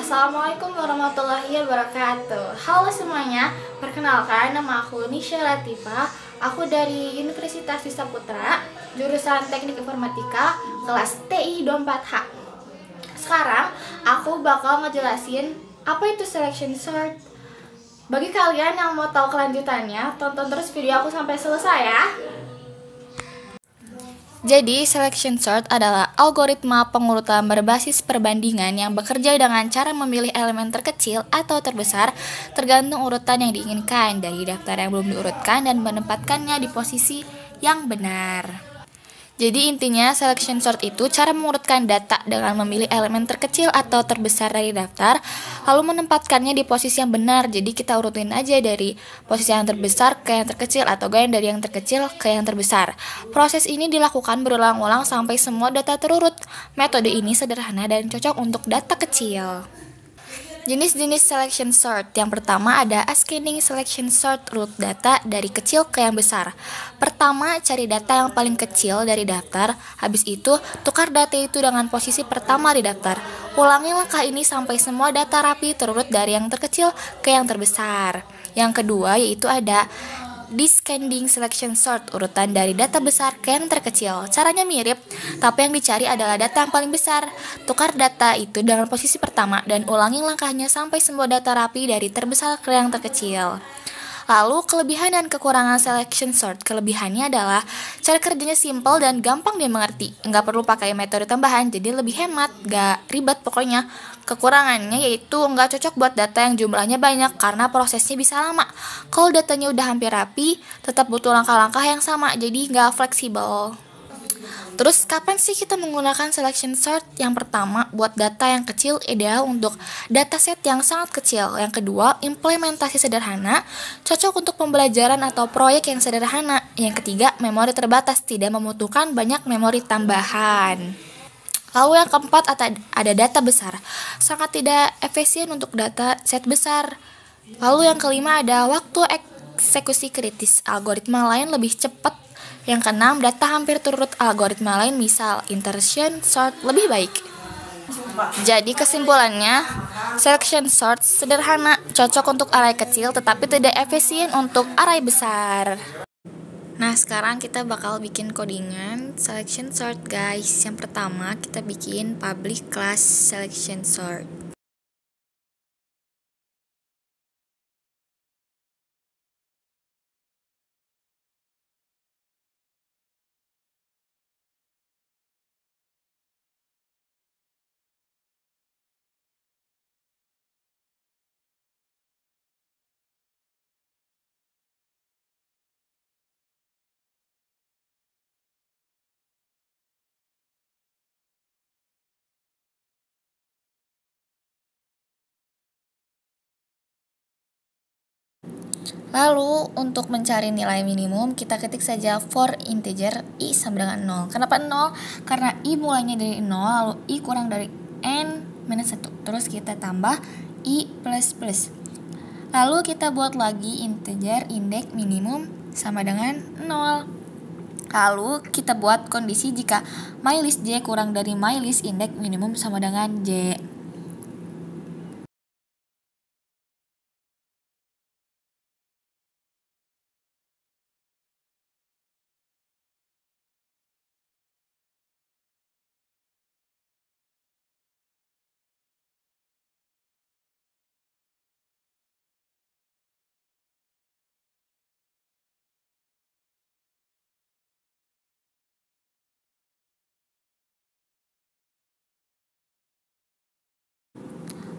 Assalamualaikum warahmatullahi wabarakatuh. Halo semuanya, perkenalkan nama aku Nisha Latifah. Aku dari Universitas Wisaputra, jurusan Teknik Informatika, kelas TI 24H. Sekarang aku bakal ngejelasin apa itu selection sort. Bagi kalian yang mau tahu kelanjutannya, tonton terus video aku sampai selesai ya. Jadi, selection sort adalah algoritma pengurutan berbasis perbandingan yang bekerja dengan cara memilih elemen terkecil atau terbesar tergantung urutan yang diinginkan dari daftar yang belum diurutkan dan menempatkannya di posisi yang benar. Jadi intinya selection sort itu cara mengurutkan data dengan memilih elemen terkecil atau terbesar dari daftar lalu menempatkannya di posisi yang benar. Jadi kita urutin aja dari posisi yang terbesar ke yang terkecil atau dari yang terkecil ke yang terbesar. Proses ini dilakukan berulang-ulang sampai semua data terurut. Metode ini sederhana dan cocok untuk data kecil. Jenis-jenis selection sort. Yang pertama ada ascending selection sort, root data dari kecil ke yang besar. Pertama, cari data yang paling kecil dari daftar. Habis itu, tukar data itu dengan posisi pertama di daftar. Ulangi langkah ini sampai semua data rapi terurut dari yang terkecil ke yang terbesar. Yang kedua yaitu ada descending selection sort, urutan dari data besar ke yang terkecil. Caranya mirip, tapi yang dicari adalah data yang paling besar. Tukar data itu dengan posisi pertama dan ulangi langkahnya sampai semua data rapi dari terbesar ke yang terkecil. Lalu kelebihan dan kekurangan selection sort. Kelebihannya adalah cara kerjanya simple dan gampang dimengerti. Nggak perlu pakai metode tambahan, jadi lebih hemat, nggak ribet pokoknya. Kekurangannya yaitu nggak cocok buat data yang jumlahnya banyak karena prosesnya bisa lama. Kalau datanya udah hampir rapi, tetap butuh langkah-langkah yang sama, jadi nggak fleksibel. Terus kapan sih kita menggunakan selection sort? Yang pertama, buat data yang kecil ideal untuk dataset yang sangat kecil. Yang kedua, implementasi sederhana, cocok untuk pembelajaran atau proyek yang sederhana. Yang ketiga, memori terbatas, tidak membutuhkan banyak memori tambahan. Lalu yang keempat, ada data besar, sangat tidak efisien untuk data set besar. Lalu yang kelima ada waktu eksekusi kritis, algoritma lain lebih cepat. Yang keenam, data hampir turut algoritma lain, misal insertion sort lebih baik. Jadi kesimpulannya, selection sort sederhana, cocok untuk array kecil tetapi tidak efisien untuk array besar. Nah, sekarang kita bakal bikin codingan selection sort, guys. Yang pertama, kita bikin public class selection sort. Lalu untuk mencari nilai minimum kita ketik saja for integer i sama dengan 0. Kenapa 0? Karena i mulainya dari 0 lalu i kurang dari n minus 1. Terus kita tambah i plus plus. Lalu kita buat lagi integer indeks minimum sama dengan 0. Lalu kita buat kondisi jika mylist j kurang dari mylist indeks minimum sama dengan j.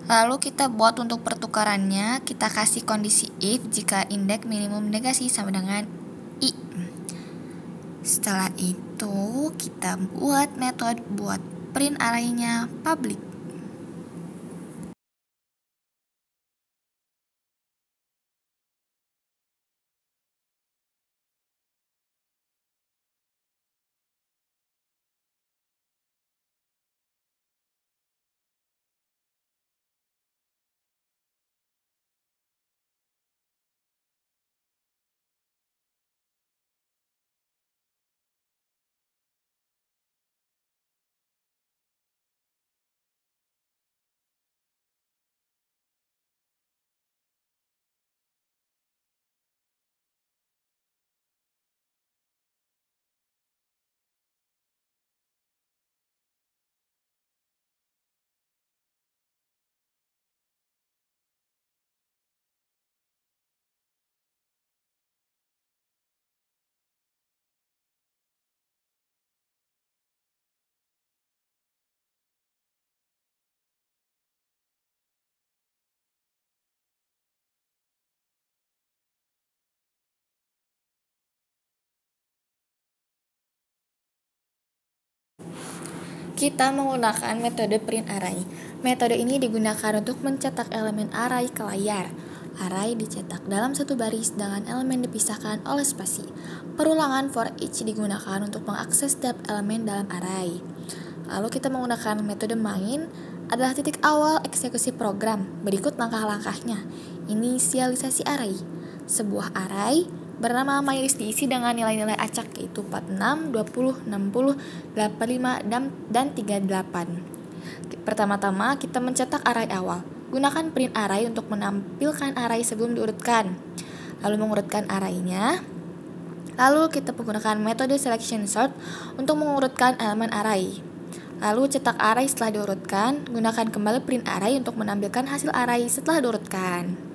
Lalu kita buat untuk pertukarannya, kita kasih kondisi if jika indeks minimum negasi sama dengan i. Setelah itu kita buat metode buat print array-nya public. Kita menggunakan metode print array. Metode ini digunakan untuk mencetak elemen array ke layar. Array dicetak dalam satu baris dengan elemen dipisahkan oleh spasi. Perulangan for each digunakan untuk mengakses setiap elemen dalam array. Lalu kita menggunakan metode main adalah titik awal eksekusi program. Berikut langkah-langkahnya. Inisialisasi array. Sebuah array bernama MyList diisi dengan nilai-nilai acak yaitu 46, 20, 60, 85, dan 38. Pertama-tama kita mencetak array awal. Gunakan print array untuk menampilkan array sebelum diurutkan. Lalu mengurutkan arraynya. Lalu kita menggunakan metode selection sort untuk mengurutkan elemen array. Lalu cetak array setelah diurutkan. Gunakan kembali print array untuk menampilkan hasil array setelah diurutkan.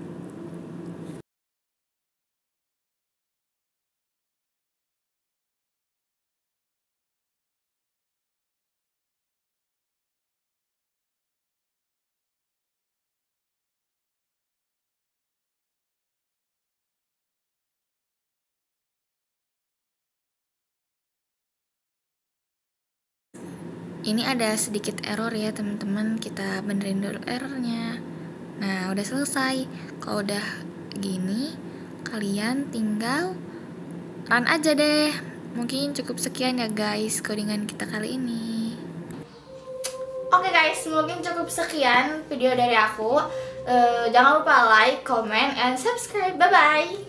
Ini ada sedikit error ya teman-teman, kita benerin dulu errornya. Nah udah selesai. Kalau udah gini, kalian tinggal run aja deh. Mungkin cukup sekian ya guys codingan kita kali ini. Oke guys, mungkin cukup sekian video dari aku. Jangan lupa like, comment, and subscribe. Bye bye.